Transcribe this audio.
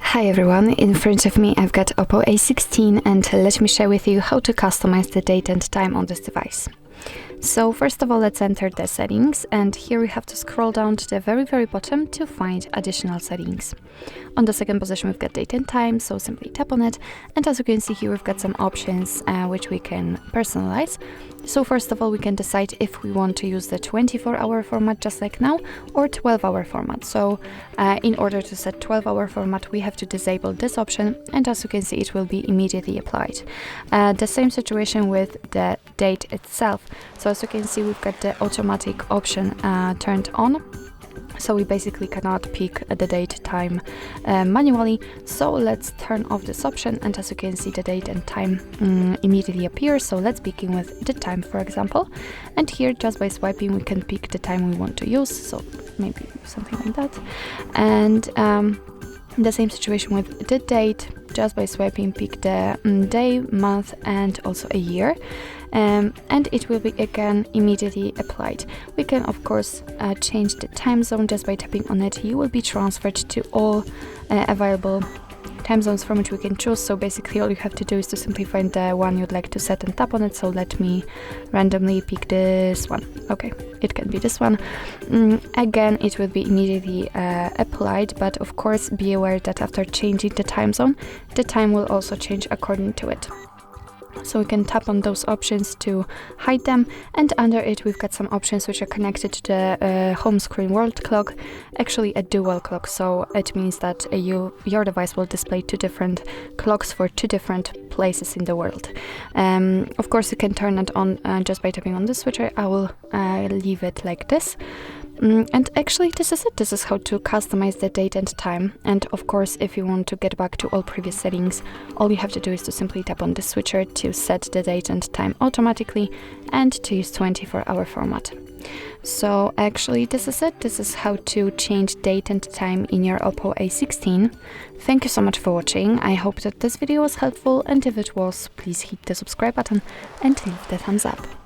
Hi everyone, in front of me I've got OPPO A16 and let me share with you how to customize the date and time on this device. So first of all, let's enter the settings, and here we have to scroll down to the very bottom to find additional settings. On the second position we've got date and time, so simply tap on it, and as you can see here we've got some options which we can personalize. So first of all, we can decide if we want to use the 24-hour format just like now or 12-hour format. So in order to set 12-hour format we have to disable this option, and as you can see it will be immediately applied. The same situation with the date itself. So as you can see we've got the automatic option turned on. So we basically cannot pick the date time manually. So let's turn off this option, and as you can see the date and time immediately appears. So let's begin with the time, for example, and here just by swiping we can pick the time we want to use, so maybe something like that. And the same situation with the date, just by swiping pick the day, month and also a year. And it will be again immediately applied. We can of course change the time zone just by tapping on it. You will be transferred to all available time zones from which we can choose. So basically all you have to do is to simply find the one you'd like to set and tap on it. So let me randomly pick this one. Okay, it can be this one. Again, it will be immediately applied, but of course be aware that after changing the time zone, the time will also change according to it. So we can tap on those options to hide them, and under it we've got some options which are connected to the home screen world clock, actually a dual clock. So it means that your device will display two different clocks for two different places in the world. Of course you can turn it on just by tapping on the switcher. I will leave it like this. And actually this is it. This is how to customize the date and time. And of course if you want to get back to all previous settings, all you have to do is to simply tap on the switcher to set the date and time automatically and to use 24-hour format. So actually this is it. This is how to change date and time in your OPPO A16. Thank you so much for watching. I hope that this video was helpful, and if it was, please hit the subscribe button and leave the thumbs up.